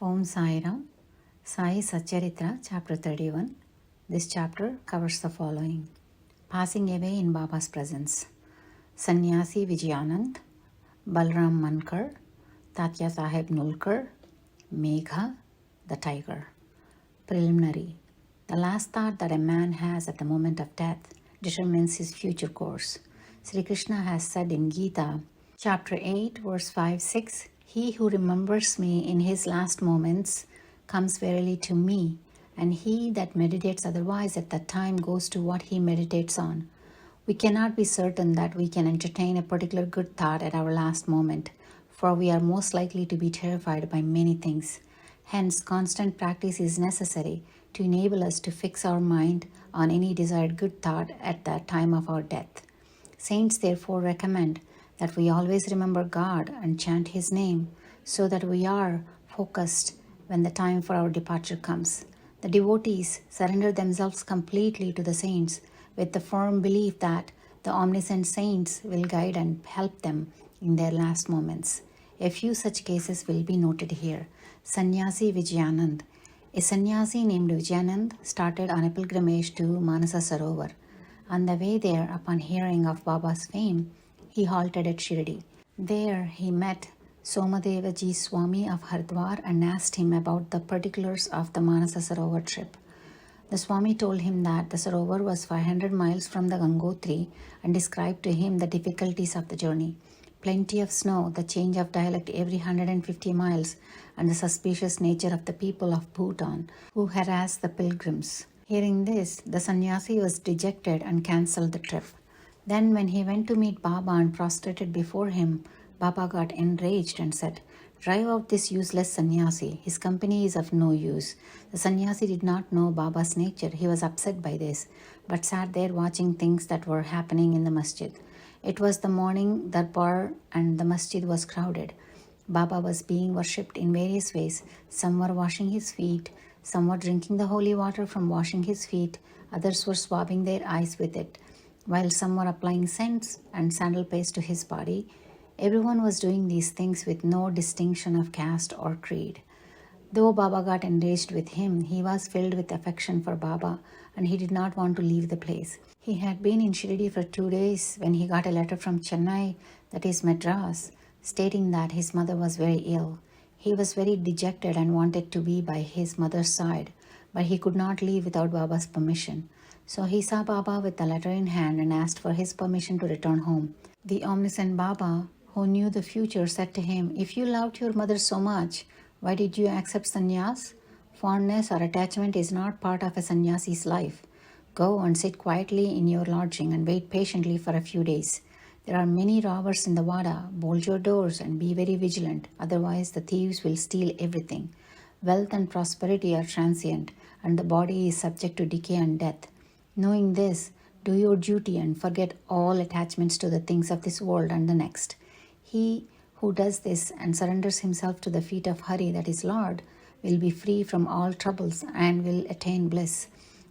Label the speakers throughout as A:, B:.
A: Om Sai Ram, Sai Satcharitra, chapter 31. This chapter covers the following: Passing away in Baba's presence. Sannyasi Vijayanand, Balram Mankar, Tatya Sahib Nulkar, Megha, the tiger. Preliminary. The last thought that a man has at the moment of death determines his future course. Sri Krishna has said in Gita, chapter 8, verse 5-6, He who remembers me in his last moments comes verily to me, and he that meditates otherwise at that time goes to what he meditates on. We cannot be certain that we can entertain a particular good thought at our last moment, for we are most likely to be terrified by many things. Hence, constant practice is necessary to enable us to fix our mind on any desired good thought at the time of our death. Saints therefore recommend that we always remember God and chant His name so that we are focused when the time for our departure comes. The devotees surrender themselves completely to the saints with the firm belief that the omniscient saints will guide and help them in their last moments. A few such cases will be noted here. Sannyasi Vijayanand. A sannyasi named Vijayanand started on a pilgrimage to Manasa Sarovar. On the way there, upon hearing of Baba's fame, he halted at Shirdi. There he met Somadeva Ji Swami of Hardwar and asked him about the particulars of the Manasa Sarovar trip. The Swami told him that the Sarovar was 500 miles from the Gangotri and described to him the difficulties of the journey. Plenty of snow, the change of dialect every 150 miles, and the suspicious nature of the people of Bhutan who harassed the pilgrims. Hearing this, the sannyasi was dejected and cancelled the trip. Then when he went to meet Baba and prostrated before him, Baba got enraged and said, "Drive out this useless sannyasi. His company is of no use." The sannyasi did not know Baba's nature. He was upset by this, but sat there watching things that were happening in the masjid. It was the morning darbar and the masjid was crowded. Baba was being worshipped in various ways. Some were washing his feet, some were drinking the holy water from washing his feet, others were swabbing their eyes with it, while some were applying scents and sandal paste to his body. Everyone was doing these things with no distinction of caste or creed. Though Baba got enraged with him, he was filled with affection for Baba and he did not want to leave the place. He had been in Shirdi for 2 days when he got a letter from Chennai, that is Madras, stating that his mother was very ill. He was very dejected and wanted to be by his mother's side, but he could not leave without Baba's permission. So he saw Baba with the letter in hand and asked for his permission to return home. The omniscient Baba, who knew the future, said to him, "If you loved your mother so much, why did you accept sannyas? Fondness or attachment is not part of a sannyasi's life. Go and sit quietly in your lodging and wait patiently for a few days. There are many robbers in the Vada. Bolt your doors and be very vigilant, otherwise the thieves will steal everything. Wealth and prosperity are transient, and the body is subject to decay and death. Knowing this, do your duty and forget all attachments to the things of this world and the next. He who does this and surrenders himself to the feet of Hari, that is Lord, will be free from all troubles and will attain bliss.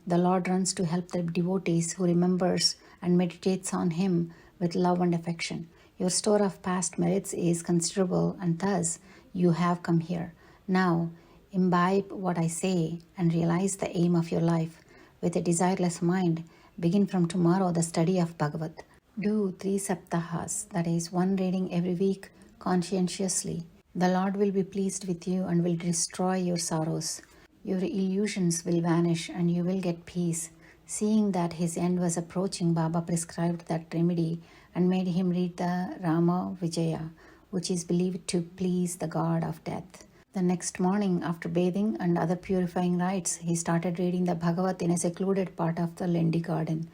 A: The Lord runs to help the devotees who remembers and meditates on him with love and affection. Your store of past merits is considerable, and thus you have come here. Now, imbibe what I say and realize the aim of your life. With a desireless mind, begin from tomorrow the study of Bhagavat. Do 3 saptahas, that is 1 reading every week, conscientiously. The Lord will be pleased with you and will destroy your sorrows. Your illusions will vanish and you will get peace. Seeing that his end was approaching, Baba prescribed that remedy and made him read the Rama Vijaya, which is believed to please the god of death. The next morning, after bathing and other purifying rites, he started reading the Bhagavat in a secluded part of the Lendi garden.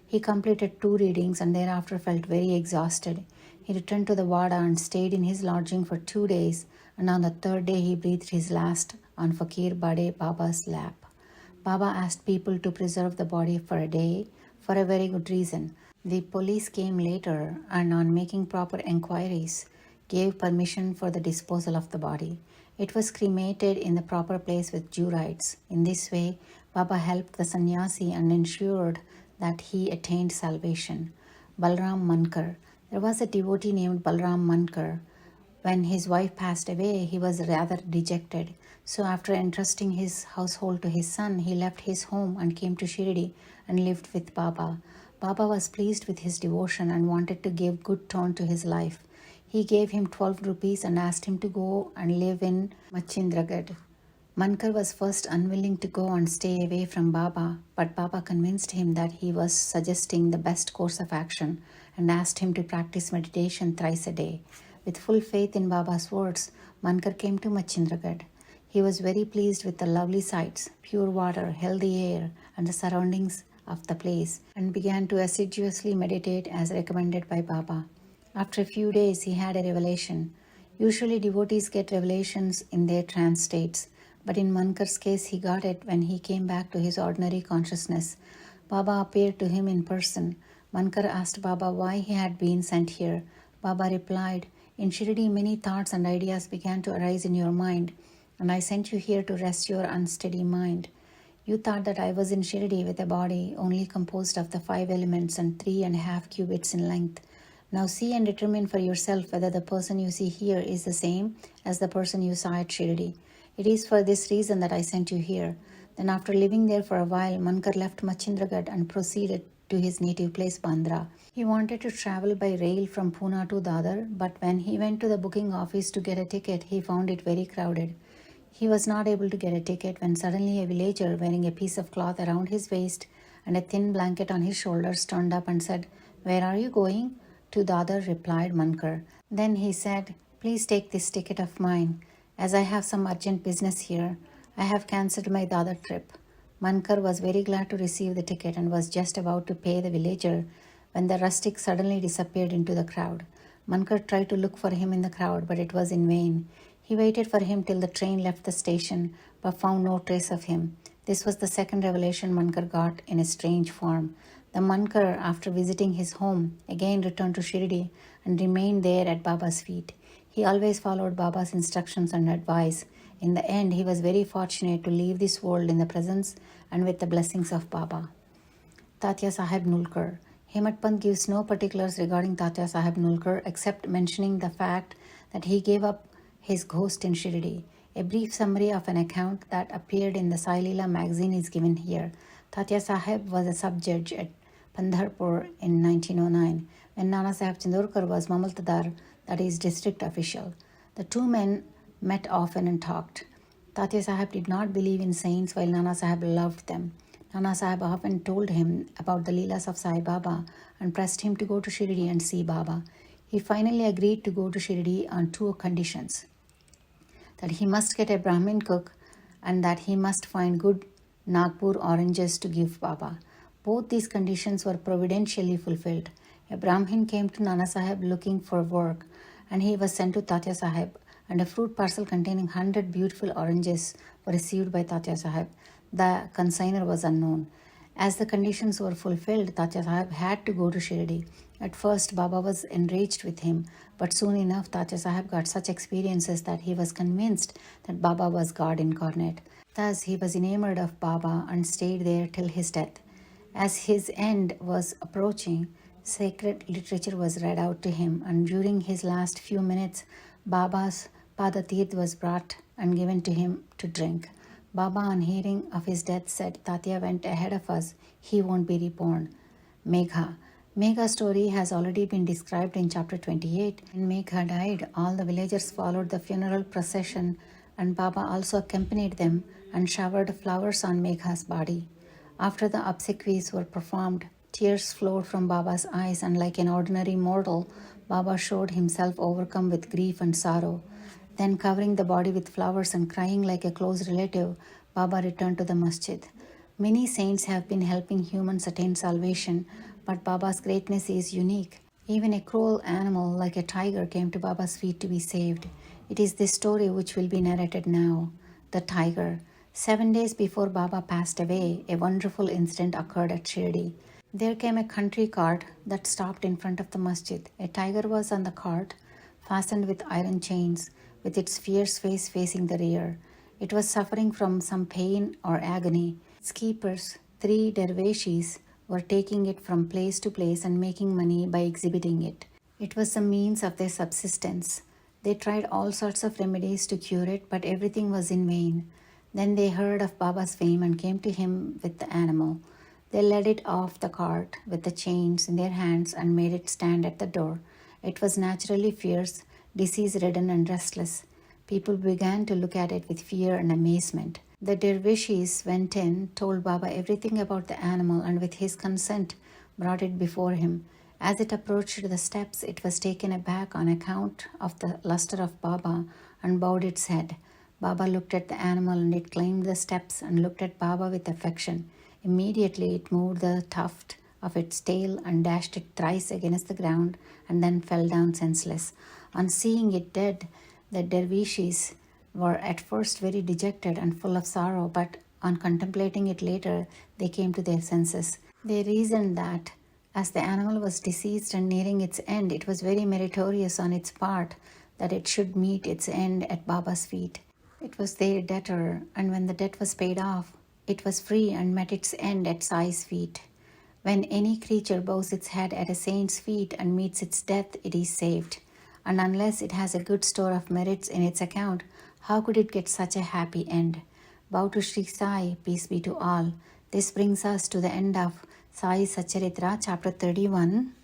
A: He completed 2 readings and thereafter felt very exhausted. He returned to the Vada and stayed in his lodging for 2 days, and on the 3rd day he breathed his last on Fakir Bade Baba's lap. Baba asked people to preserve the body for a day for a very good reason. The police came later and on making proper enquiries gave permission for the disposal of the body. It was cremated in the proper place with due rites. In this way, Baba helped the sannyasi and ensured that he attained salvation. Balram Mankar. There was a devotee named Balram Mankar When his wife passed away, he was rather dejected. So, after entrusting his household to his son, he left his home and came to Shirdi and lived with Baba. Baba was pleased with his devotion and wanted to give good tone to his life. He gave him 12 rupees and asked him to go and live in Machindragad. Mankar was first unwilling to go and stay away from Baba, but Baba convinced him that he was suggesting the best course of action and asked him to practice meditation thrice a day. With full faith in Baba's words, Mankar came to Machindragad. He was very pleased with the lovely sights, pure water, healthy air, and the surroundings of the place, and began to assiduously meditate as recommended by Baba. After a few days, he had a revelation. Usually, devotees get revelations in their trance states, but in Mankar's case, he got it when he came back to his ordinary consciousness. Baba appeared to him in person. Mankar asked Baba why he had been sent here. Baba replied, "In Shirdi, many thoughts and ideas began to arise in your mind, and I sent you here to rest your unsteady mind. You thought that I was in Shirdi with a body only composed of the 5 elements and 3.5 cubits in length. Now see and determine for yourself whether the person you see here is the same as the person you saw at Shirdi. It is for this reason that I sent you here." Then, after living there for a while, Mankar left Machindragad and proceeded to his native place, Bandra. He wanted to travel by rail from Pune to Dadar, but when he went to the booking office to get a ticket, he found it very crowded. He was not able to get a ticket when suddenly a villager wearing a piece of cloth around his waist and a thin blanket on his shoulders turned up and said, "Where are you going?" "To Dadar," replied Mankar. Then he said, "Please take this ticket of mine. As I have some urgent business here, I have cancelled my Dadar trip." Mankar was very glad to receive the ticket and was just about to pay the villager when the rustic suddenly disappeared into the crowd. Mankar tried to look for him in the crowd, but it was in vain. He waited for him till the train left the station, but found no trace of him. This was the second revelation Mankar got in a strange form. The Mankar, after visiting his home, again returned to Shirdi and remained there at Baba's feet. He always followed Baba's instructions and advice. In the end, he was very fortunate to leave this world in the presence and with the blessings of Baba. Tatya Sahib Nulkar. Hemat Pant gives no particulars regarding Tatya Sahib Nulkar except mentioning the fact that he gave up his ghost in Shirdi. A brief summary of an account that appeared in the Sai Leela magazine is given here. Tatya Sahib was a sub-judge at Pandharpur in 1909 when Nana Sahib Chandorkar was Mamaltadar, that is, district official. The two men met often and talked. Tatya Sahib did not believe in saints while Nana Sahib loved them. Nana Sahib often told him about the Leelas of Sai Baba and pressed him to go to Shirdi and see Baba. He finally agreed to go to Shirdi on 2 conditions: that he must get a Brahmin cook and that he must find good Nagpur oranges to give Baba. Both these conditions were providentially fulfilled. A Brahmin came to Nana Sahib looking for work, and he was sent to Tatya Sahib, and a fruit parcel containing 100 beautiful oranges were received by Tatya Sahib. The consigner was unknown. As the conditions were fulfilled, Tatya Sahib had to go to Shirdi. At first, Baba was enraged with him, but soon enough, Tatya Sahib got such experiences that he was convinced that Baba was God incarnate. Thus, he was enamored of Baba and stayed there till his death. As his end was approaching, sacred literature was read out to him, and during his last few minutes, Baba's Padatirth was brought and given to him to drink. Baba, on hearing of his death, said, "Tatya went ahead of us. He won't be reborn." Megha. Megha's story has already been described in chapter 28. When Megha died, all the villagers followed the funeral procession, and Baba also accompanied them and showered flowers on Megha's body. After the obsequies were performed, tears flowed from Baba's eyes, and like an ordinary mortal, Baba showed himself overcome with grief and sorrow. Then, covering the body with flowers and crying like a close relative, Baba returned to the masjid. Many saints have been helping humans attain salvation, but Baba's greatness is unique. Even a cruel animal like a tiger came to Baba's feet to be saved. It is this story which will be narrated now. The tiger. 7 days before Baba passed away, a wonderful incident occurred at Shirdi. There came a country cart that stopped in front of the masjid. A tiger was on the cart, fastened with iron chains, with its fierce face facing the rear. It was suffering from some pain or agony. Its keepers, 3 dervishis, were taking it from place to place and making money by exhibiting it. It was the means of their subsistence. They tried all sorts of remedies to cure it, but everything was in vain. Then they heard of Baba's fame and came to him with the animal. They led it off the cart with the chains in their hands and made it stand at the door. It was naturally fierce, disease-ridden and restless. People began to look at it with fear and amazement. The dervishes went in, told Baba everything about the animal, and with his consent brought it before him. As it approached the steps, it was taken aback on account of the luster of Baba and bowed its head. Baba looked at the animal and it climbed the steps and looked at Baba with affection. Immediately it moved the tuft of its tail and dashed it thrice against the ground and then fell down senseless. On seeing it dead, the dervishes were at first very dejected and full of sorrow, but on contemplating it later, they came to their senses. They reasoned that as the animal was deceased and nearing its end, it was very meritorious on its part that it should meet its end at Baba's feet. It was their debtor, and when the debt was paid off, it was free and met its end at Sai's feet. When any creature bows its head at a saint's feet and meets its death, it is saved. And unless it has a good store of merits in its account, how could it get such a happy end? Bow to Sri Sai, peace be to all. This brings us to the end of Sai Satcharitra, chapter 31.